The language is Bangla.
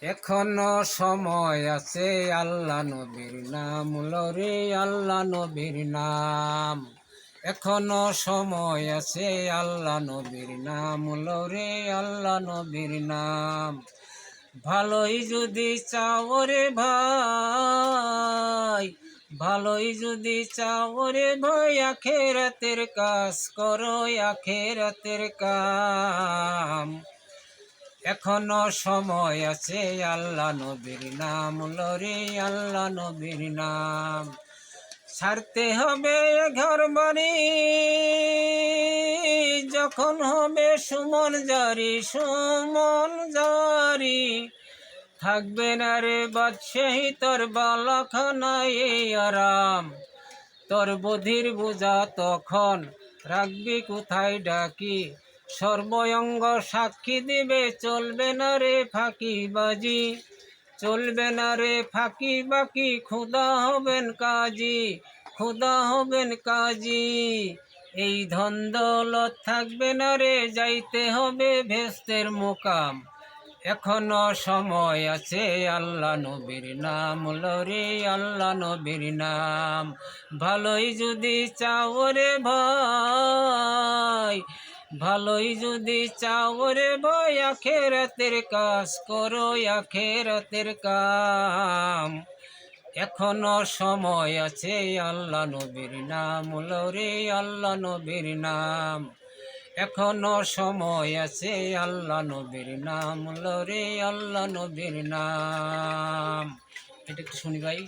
এখনো সময় আছে, আল্লাহ নবীর নাম লরে, আল্লাহ নবীর নাম। এখনো সময় আছে, আল্লাহ নবীর নাম লরে, আল্লাহ নবীর নাম। ভালোই যদি চাও রে ভাই, ভালোই যদি চাও রে ভাই, আখেরাতের কাজ করো, আখেরাতের কাম। এখনো সময় আছে, আল্লাহ নবীর নাম লরে, আল্লাহ নবীর নাম। ছাড়তে হবে ঘর বাড়ি, যখন হবে সুমন জারি, সুমন জারি। থাকবে না রে বাদশাহী তোর বালাখানায় এই আরাম। তোর বধির বোঝা তখন রাখবি কোথায় ডাকি, সর্বঙ্গ সাক্ষী দিবে, চলবে না রে ফাঁকিবাজি, চলবে না রে ফাঁকি বাকি। খোদা হবেন কাজী, খোদা হবেন কাজী। এই ধন দৌলত থাকবে না রে, যাইতে হবে ভেস্তের মোকাম। এখনো সময় আছে, আল্লাহ নবীর নাম লরে, আল্লাহ নবীর নাম। ভালোই যদি চাও রে ভাই, ভালোই যদি চাও রে ভাই, আখেরাতের কাজ করো, আখেরাতের কাম। এখনো সময় আছে, আল্লাহ নবীর নাম লরে, আল্লাহ নবীর নাম। এখনো সময় আছে, আল্লাহ নবীর নাম লরে, আল্লাহ নবীর নাম। এটা একটু শুনি ভাই।